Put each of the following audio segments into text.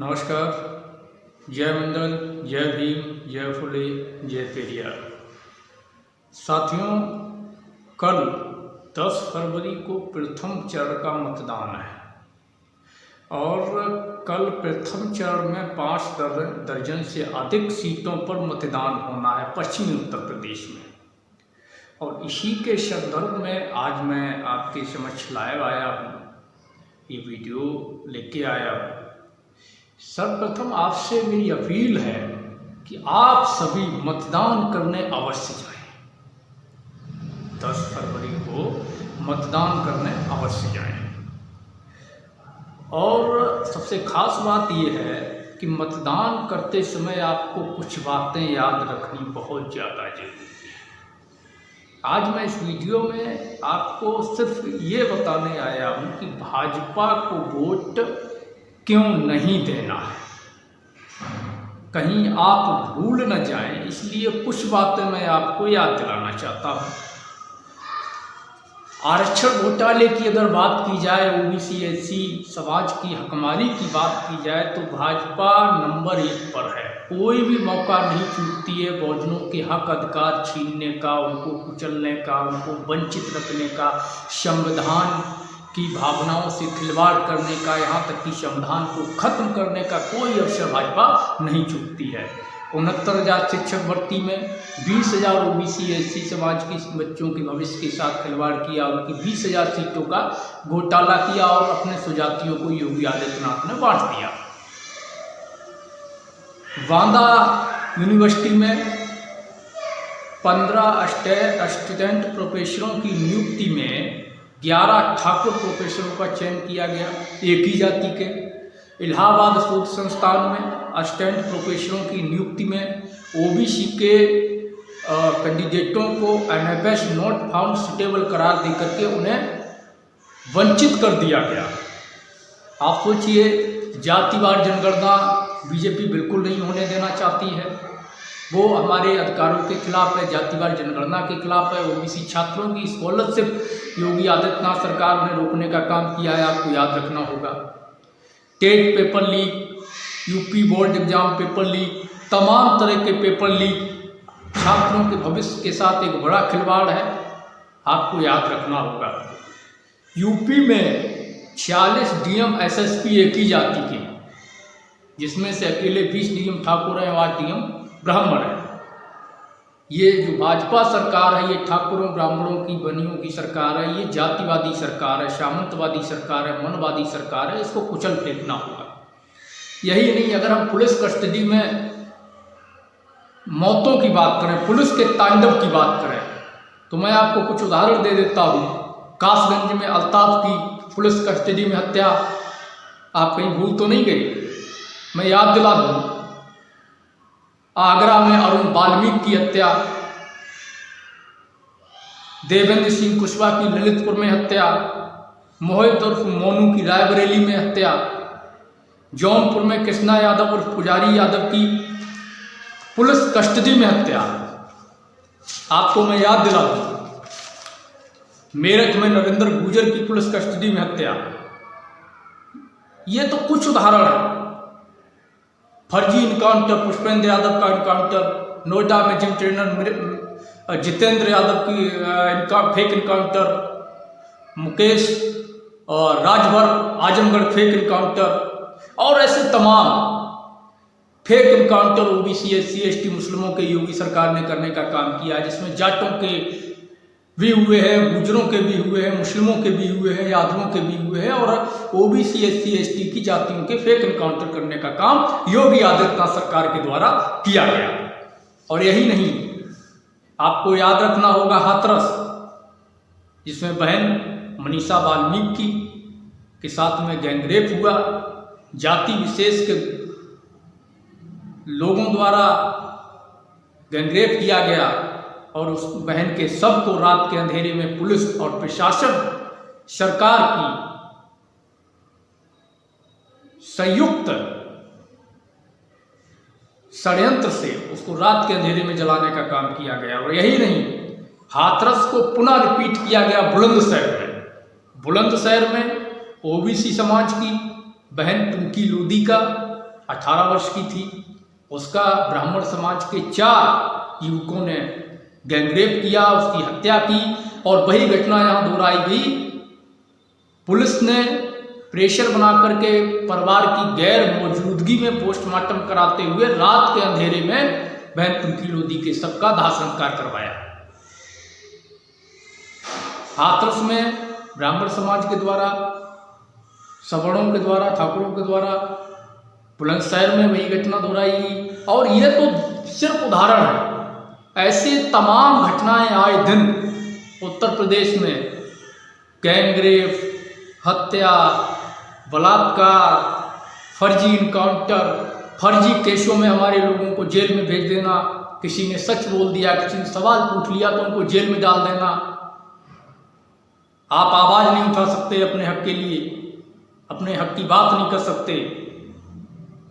नमस्कार। जय मंगल, जय भीम, जय फुले, जय पेरियार। साथियों, कल 10 फरवरी को प्रथम चरण का मतदान है और कल प्रथम चरण में 5 दर्जन से अधिक सीटों पर मतदान होना है पश्चिमी उत्तर प्रदेश में। और इसी के संदर्भ में आज मैं आपके समक्ष लाइव आया हूँ, ये वीडियो लेके आया हूँ। सर्वप्रथम आपसे मेरी अपील है कि आप सभी मतदान करने अवश्य जाएं। 10 फरवरी को मतदान करने अवश्य जाएं। और सबसे खास बात यह है कि मतदान करते समय आपको कुछ बातें याद रखनी बहुत ज़्यादा जरूरी है। आज मैं इस वीडियो में आपको सिर्फ ये बताने आया हूँ कि भाजपा को वोट क्यों नहीं देना है, कहीं आप भूल न जाएं, इसलिए कुछ बातें मैं आपको याद दिलाना चाहता हूं। आरक्षण घोटाले की अगर बात की जाए, ओबीसी एससी समाज की हकमारी की बात की जाए तो भाजपा नंबर 1 पर है। कोई भी मौका नहीं चूकती है बहुजनों के हक अधिकार छीनने का, उनको कुचलने का, उनको वंचित रखने का, संविधान की भावनाओं से खिलवाड़ करने का, यहाँ तक कि संविधान को खत्म करने का कोई अवसर भाजपा नहीं चूकती है। 69,000 शिक्षक भर्ती में 20,000 ओबीसी एससी समाज के बच्चों के भविष्य के साथ खिलवाड़ किया, उनकी 20,000 सीटों का घोटाला किया और अपने स्वजातियों को योगी आदित्यनाथ ने बांट दिया। बांदा यूनिवर्सिटी में 15 असिस्टेंट प्रोफेसरों की नियुक्ति में 11 ठाकुर प्रोफेसरों का चयन किया गया, एक ही जाति के। इलाहाबाद शोध संस्थान में असिस्टेंट प्रोफेसरों की नियुक्ति में ओबीसी के कैंडिडेटों को एनएफएस नॉट फाउंड सुटेबल करार देकर के उन्हें वंचित कर दिया गया। आप सोचिए, जातिवार जनगणना बीजेपी बिल्कुल नहीं होने देना चाहती है, वो हमारे अधिकारों के खिलाफ है, जातिवार जनगणना के खिलाफ है। ओबीसी छात्रों की स्कॉलरशिप योगी आदित्यनाथ सरकार ने रोकने का काम किया है, आपको याद रखना होगा। TET paper leak, UP board exam paper leak, तमाम तरह के पेपर लीक छात्रों के भविष्य के साथ एक बड़ा खिलवाड़ है, आपको याद रखना होगा। यूपी में 46 डीएम एसएसपी एक ही जाति के, जिसमें से अकेले 20 डीएम ठाकुर हैं, 8 डीएम ब्राह्मण है। ये जो भाजपा सरकार है, ये ठाकुरों ब्राह्मणों की बनियों की सरकार है, ये जातिवादी सरकार है, सामंतवादी सरकार है, मनवादी सरकार है, इसको कुचल फेंकना होगा। यही नहीं, अगर हम पुलिस कस्टडी में मौतों की बात करें, पुलिस के तांडव की बात करें, तो मैं आपको कुछ उदाहरण दे देता हूँ। कासगंज में अल्ताफ की पुलिस कस्टडी में हत्या, आप कहीं भूल तो नहीं गए? मैं याद दिला दूँ, आगरा में अरुण वाल्मीकि की हत्या, देवेंद्र सिंह कुशवाहा की ललितपुर में हत्या, मोहित उर्फ मोनू की रायबरेली में हत्या, जौनपुर में कृष्णा यादव उर्फ पुजारी यादव की पुलिस कस्टडी में हत्या। आपको मैं याद दिला दूं, मेरठ में नरेंद्र गुर्जर की पुलिस कस्टडी में हत्या। ये तो कुछ उदाहरण है। फर्जी इनकाउंटर, पुष्पेंद्र यादव का इनकाउंटर, नोएडा में जिम ट्रेनर जितेंद्र यादव की फेक इनकाउंटर, मुकेश और राजभर आजमगढ़ फेक इनकाउंटर, और ऐसे तमाम fake encounter OBC SC ST मुस्लिमों के योगी सरकार ने करने का काम किया, जिसमें जाटों के भी हुए हैं, गुजरों के भी हुए हैं, मुस्लिमों के भी हुए हैं, यादवों के भी हुए हैं, और ओबीसी एससी एसटी की जातियों के फेक इनकाउंटर करने का काम योगी आदित्यनाथ सरकार के द्वारा किया गया। और यही नहीं, आपको याद रखना होगा हाथरस, जिसमें बहन मनीषा वाल्मीकि के साथ में गैंगरेप हुआ, जाति विशेष के लोगों द्वारा गैंगरेप किया गया, और उस बहन के शव को रात के अंधेरे में पुलिस और प्रशासन सरकार की संयुक्त षड्यंत्र से उसको रात के अंधेरे में जलाने का काम किया गया। और यही नहीं, हाथरस को पुनः रिपीट किया गया बुलंदशहर में। बुलंदशहर में ओबीसी समाज की बहन टुंकी लोधी का 18 वर्ष की थी। उसका ब्राह्मण समाज के 4 युवकों ने गैंगरेप किया, उसकी हत्या की। और वही घटना यहाँ दोहराई गई। पुलिस ने प्रेशर बना करके परिवार की गैर मौजूदगी में पोस्टमार्टम कराते हुए रात के अंधेरे में बहन तुलसी लोधी के शव का दाह संस्कार करवाया। हाथरस में ब्राह्मण समाज के द्वारा, सवर्णों के द्वारा, ठाकुरों के द्वारा, बुलंदशहर में वही घटना दोहराई गई। और ये तो सिर्फ उदाहरण है, ऐसे तमाम घटनाएं आए दिन उत्तर प्रदेश में गैंगरेप, हत्या, बलात्कार, फर्जी इनकाउंटर, फर्जी केसों में हमारे लोगों को जेल में भेज देना। किसी ने सच बोल दिया, किसी ने सवाल पूछ लिया तो उनको जेल में डाल देना। आप आवाज नहीं उठा सकते अपने हक के लिए, अपने हक की बात नहीं कर सकते।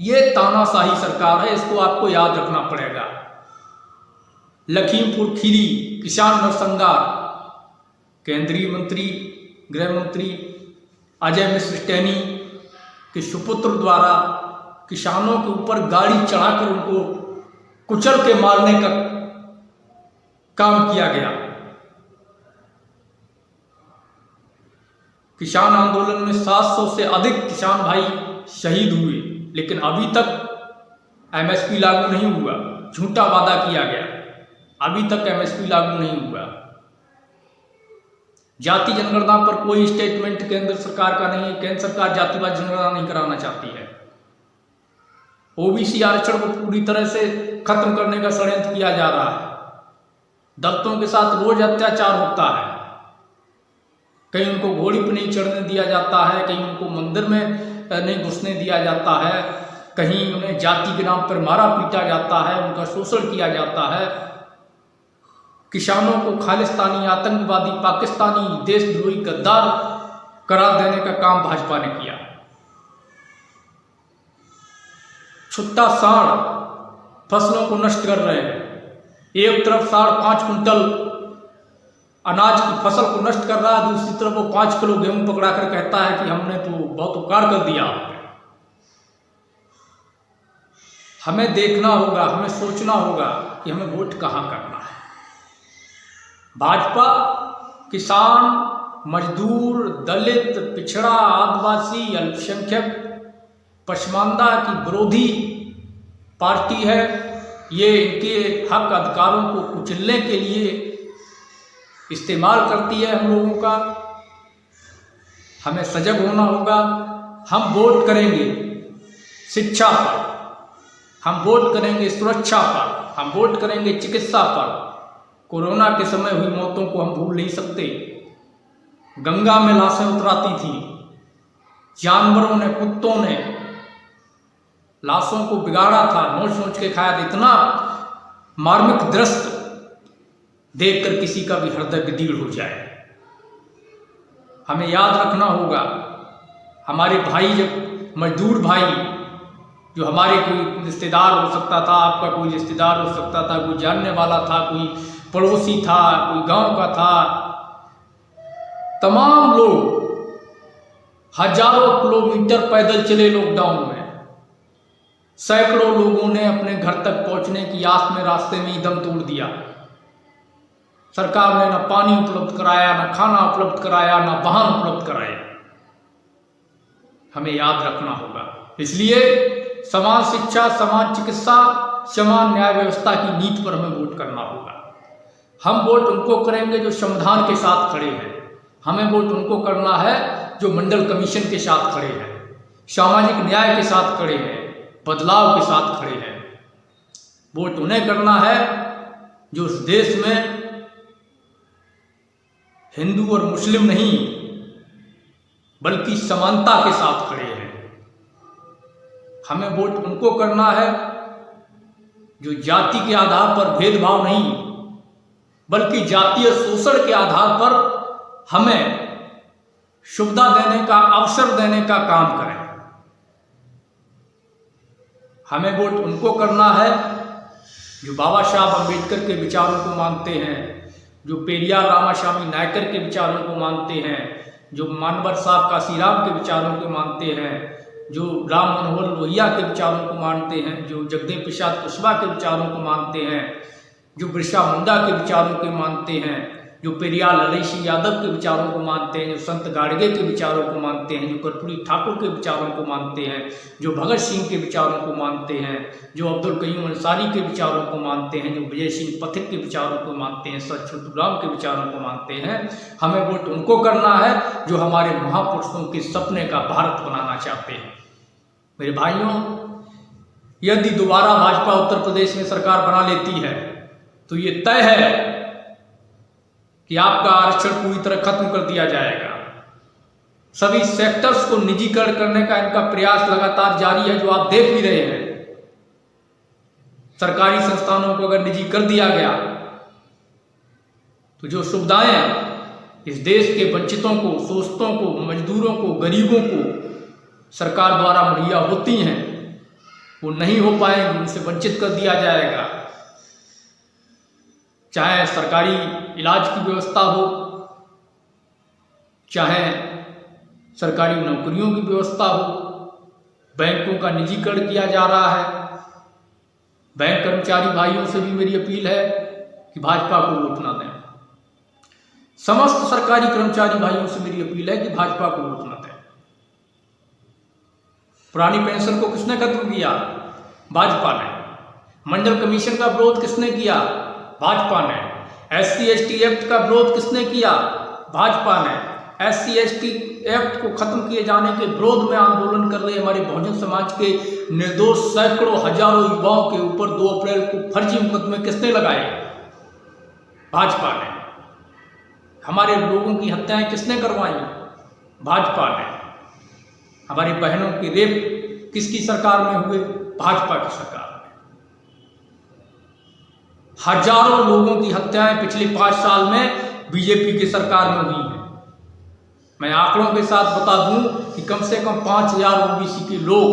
ये तानाशाही सरकार है, इसको आपको याद रखना पड़ेगा। लखीमपुर खीरी किसान नरसंहार, केंद्रीय मंत्री, गृह मंत्री अजय मिश्र टैनी के सुपुत्र द्वारा किसानों के ऊपर गाड़ी चढ़ाकर उनको कुचल के मारने का काम किया गया। किसान आंदोलन में 700 से अधिक किसान भाई शहीद हुए, लेकिन अभी तक एमएसपी लागू नहीं हुआ। झूठा वादा किया गया, अभी तक एमएसपी लागू नहीं हुआ। जाति जनगणना पर कोई स्टेटमेंट केंद्र सरकार का नहीं है। केंद्र सरकार जातिवाद जनगणना नहीं कराना चाहती है। ओबीसी आरक्षण को पूरी तरह से खत्म करने का षड्यंत्र किया जा रहा है। दलितों के साथ रोज अत्याचार होता है। कहीं उनको घोड़ी पर नहीं चढ़ने दिया जाता है, कहीं उनको मंदिर में नहीं घुसने दिया जाता है, कहीं उन्हें जाति के नाम पर मारा पीटा जाता है, उनका शोषण किया जाता है। किसानों को खालिस्तानी, आतंकवादी, पाकिस्तानी, देशद्रोही, गद्दार करार देने का काम भाजपा ने किया। छुट्टा सांड फसलों को नष्ट कर रहे हैं। एक तरफ सांड 5 कुंटल अनाज की फसल को नष्ट कर रहा है, दूसरी तरफ वो 5 किलो गेहूं पकड़ा कर कहता है कि हमने तो बहुत उपकार कर दिया। हमें देखना होगा, हमें सोचना होगा कि हमें वोट कहां करना है। भाजपा किसान, मजदूर, दलित, पिछड़ा, आदिवासी, अल्पसंख्यक, पसमानदा की विरोधी पार्टी है। ये इनके हक अधिकारों को कुचलने के लिए इस्तेमाल करती है हम लोगों का। हमें सजग होना होगा। हम वोट करेंगे शिक्षा पर, हम वोट करेंगे सुरक्षा पर, हम वोट करेंगे चिकित्सा पर। कोरोना के समय हुई मौतों को हम भूल नहीं सकते। गंगा में लाशें उतराती थी, जानवरों ने, कुत्तों ने लाशों को बिगाड़ा था, नोच नोच के खाया था। इतना मार्मिक दृश्य देखकर किसी का भी हृदय विदीर्ण हो जाए। हमें याद रखना होगा, हमारे भाई, जब मजदूर भाई, जो हमारे कोई रिश्तेदार हो सकता था, आपका कोई रिश्तेदार हो सकता था, कोई जानने वाला था, कोई पड़ोसी था, कोई गांव का था, तमाम लोग हजारों किलोमीटर पैदल चले लॉकडाउन में। सैकड़ों लोगों ने अपने घर तक पहुंचने की आस में रास्ते में ही दम तोड़ दिया। सरकार ने न पानी उपलब्ध कराया, न खाना उपलब्ध कराया, न वाहन उपलब्ध कराया। हमें याद रखना होगा। इसलिए समान शिक्षा, समान चिकित्सा, समान न्याय व्यवस्था की नीति पर हमें वोट करना होगा। हम वोट उनको करेंगे जो संविधान के साथ खड़े हैं। हमें वोट उनको करना है जो मंडल कमीशन के साथ खड़े हैं, सामाजिक न्याय के साथ खड़े हैं, बदलाव के साथ खड़े हैं। वोट उन्हें करना है जो उस देश में हिंदू और मुस्लिम नहीं, बल्कि समानता के साथ खड़े हैं। हमें वोट उनको करना है जो जाति के आधार पर भेदभाव नहीं, बल्कि जातीय शोषण के आधार पर हमें सुविधा देने का, अवसर देने का काम करें। हमें वोट उनको करना है जो बाबा साहब अम्बेडकर के विचारों को मानते हैं, जो पेरियार रामास्वामी नायकर के विचारों को मानते हैं, जो मानवर साहब काशीराम के विचारों को मानते हैं, जो राम मनोहर लोहिया के विचारों को मानते हैं, जो जगदेव प्रसाद कुशवाहा के विचारों को मानते हैं, जो बिरसा मुंडा के विचारों को मानते हैं, जो पेरियार ललई सिंह यादव के विचारों को मानते हैं, जो संत गाड़गे के विचारों को मानते हैं, जो कर्पूरी ठाकुर के विचारों को मानते हैं, जो भगत सिंह के विचारों को मानते हैं, जो अब्दुल कयूम अंसारी के विचारों को मानते हैं, जो विजय सिंह पथिक के विचारों को मानते हैं, सर छोटूराम के विचारों को मानते हैं, हमें वोट उनको करना है जो हमारे महापुरुषों के सपने का भारत बनाना चाहते हैं। मेरे भाइयों, यदि दोबारा भाजपा उत्तर प्रदेश में सरकार बना लेती है तो ये तय है कि आपका आरक्षण पूरी तरह खत्म कर दिया जाएगा। सभी सेक्टर्स को निजीकरण करने का इनका प्रयास लगातार जारी है, जो आप देख भी रहे हैं। सरकारी संस्थानों को अगर निजी कर दिया गया तो जो सुविधाएं इस देश के वंचितों को, शोषितों को, मजदूरों को, गरीबों को सरकार द्वारा मुहैया होती हैं वो नहीं हो पाएंगी, उनसे वंचित कर दिया जाएगा। चाहे सरकारी इलाज की व्यवस्था हो, चाहे सरकारी नौकरियों की व्यवस्था हो, बैंकों का निजीकरण किया जा रहा है। बैंक कर्मचारी भाइयों से भी मेरी अपील है कि भाजपा को वोट ना दें। समस्त सरकारी कर्मचारी भाइयों से मेरी अपील है कि भाजपा को वोट ना दें। पुरानी पेंशन को किसने खत्म किया? भाजपा ने। मंडल कमीशन का विरोध किसने किया? भाजपा ने। SC/ST एक्ट का विरोध किसने किया? भाजपा ने। SC/ST एक्ट को खत्म किए जाने के विरोध में आंदोलन कर रहे हमारे बहुजन समाज के निर्दोष सैकड़ों हजारों युवाओं के ऊपर 2 अप्रैल को फर्जी मुकदमे किसने लगाए? भाजपा ने। हमारे लोगों की हत्याएं किसने करवाई? भाजपा ने। हमारी बहनों के रेप किसकी सरकार में हुए? भाजपा की सरकार में। हजारों लोगों की हत्याएं पिछले 5 साल में बीजेपी की सरकार में हुई हैं। मैं आंकड़ों के साथ बता दूं कि कम से कम 5000 OBC के लोग,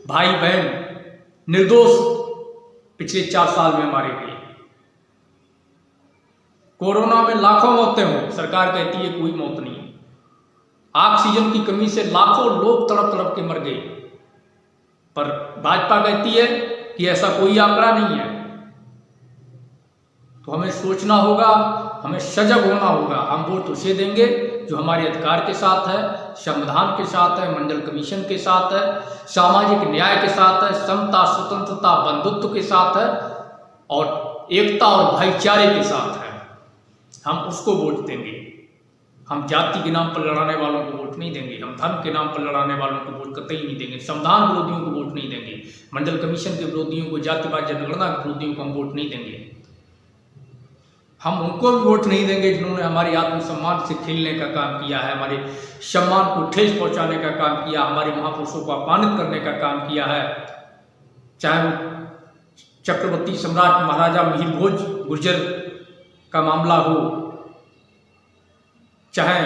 भाई बहन, निर्दोष पिछले 4 साल में मारे गए। कोरोना में लाखों मौतें हुई, सरकार कहती है कोई मौत नहीं। ऑक्सीजन की कमी से लाखों लोग तड़प तड़प के मर गए, पर भाजपा कहती है कि ऐसा कोई आंकड़ा नहीं है। तो हमें सोचना होगा, हमें सजग होना होगा। हम वोट उसे देंगे जो हमारे अधिकार के साथ है, संविधान के साथ है, मंडल कमीशन के साथ है, सामाजिक न्याय के साथ है, समता, स्वतंत्रता, बंधुत्व के साथ है और एकता और भाईचारे के साथ है। हम उसको वोट देंगे। हम जाति के नाम पर लड़ाने वालों को वोट नहीं देंगे, हम धर्म के नाम पर लड़ाने वालों को वोट कतई नहीं देंगे, संविधान विरोधियों को वोट नहीं देंगे, मंडल कमीशन के विरोधियों को, जातिवाद जनगणना के विरोधियों को हम वोट नहीं देंगे। हम उनको भी वोट नहीं देंगे जिन्होंने हमारे आत्मसम्मान से खेलने का काम किया है, हमारे सम्मान को ठेस पहुंचाने का काम किया, हमारे महापुरुषों को अपमानित करने का काम किया है। चाहे वो चक्रवर्ती सम्राट महाराजा मिहिर भोज गुर्जर का मामला हो, चाहे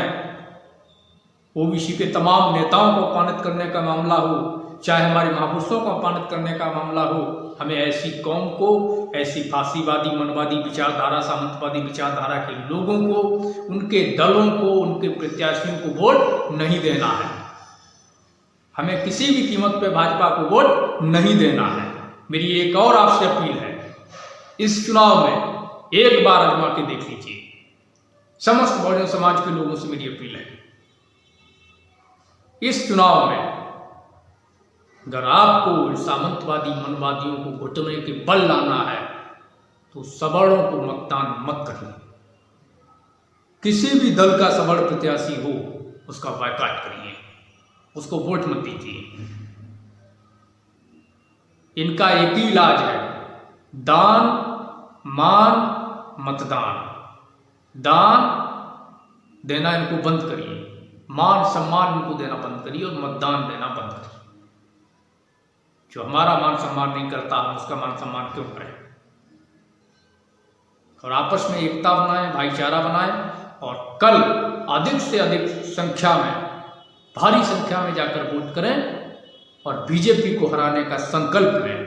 OBC के तमाम नेताओं को अपमानित करने का मामला हो, चाहे हमारे महापुरुषों को अपमानित करने का मामला हो, हमें ऐसी कौम को, ऐसी फांसीवादी, मनवादी विचारधारा, सामंतवादी विचारधारा के लोगों को, उनके दलों को, उनके प्रत्याशियों को वोट नहीं देना है। हमें किसी भी कीमत पे भाजपा को वोट नहीं देना है। मेरी एक और आपसे अपील है, इस चुनाव में एक बार आजमा के देख लीजिए। समस्त बहुजन समाज के लोगों से मेरी अपील है, इस चुनाव में अगर आपको सामंतवादी, मनवादियों को घुटने के बल लाना है तो सवर्णों को मतदान मत करिए। किसी भी दल का सवर्ण प्रत्याशी हो उसका बायकॉट करिए, उसको वोट मत दीजिए। इनका एक ही इलाज है, दान, मान, मतदान। दान देना इनको बंद करिए, मान सम्मान इनको देना बंद करिए और मतदान देना बंद करिए। जो हमारा मान सम्मान नहीं करता हम उसका मान सम्मान क्यों करें? और आपस में एकता बनाएं, भाईचारा बनाएं और कल अधिक से अधिक संख्या में, भारी संख्या में जाकर वोट करें और बीजेपी को हराने का संकल्प लें,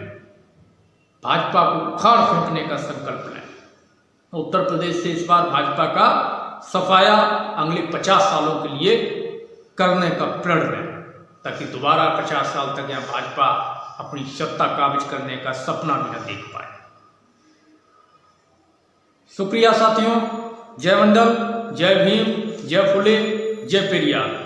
भाजपा को उखाड़ फेंकने का संकल्प लें। उत्तर प्रदेश से इस बार भाजपा का सफाया अगले 50 सालों के लिए करने का प्रण लें। ताकि दोबारा 50 साल तक यहाँ भाजपा अपनी सत्ता काबिज करने का सपना भी न देख पाए। शुक्रिया साथियों। जय मंडल, जय भीम, जय फुले, जय पेरियार।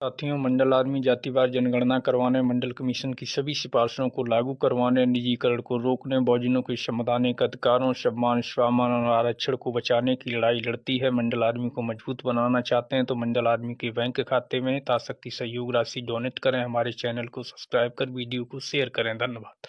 साथियों, मंडल आर्मी जातिवार जनगणना करवाने, मंडल कमीशन की सभी सिफारिशों को लागू करवाने, निजीकरण को रोकने, बहुजनों के संवैधानिक अधिकारों, सम्मान, स्वाभिमान और आरक्षण को बचाने की लड़ाई लड़ती है। मंडल आर्मी को मजबूत बनाना चाहते हैं तो मंडल आर्मी के बैंक खाते में यथाशक्ति सहयोग राशि डोनेट करें। हमारे चैनल को सब्सक्राइब कर वीडियो को शेयर करें। धन्यवाद।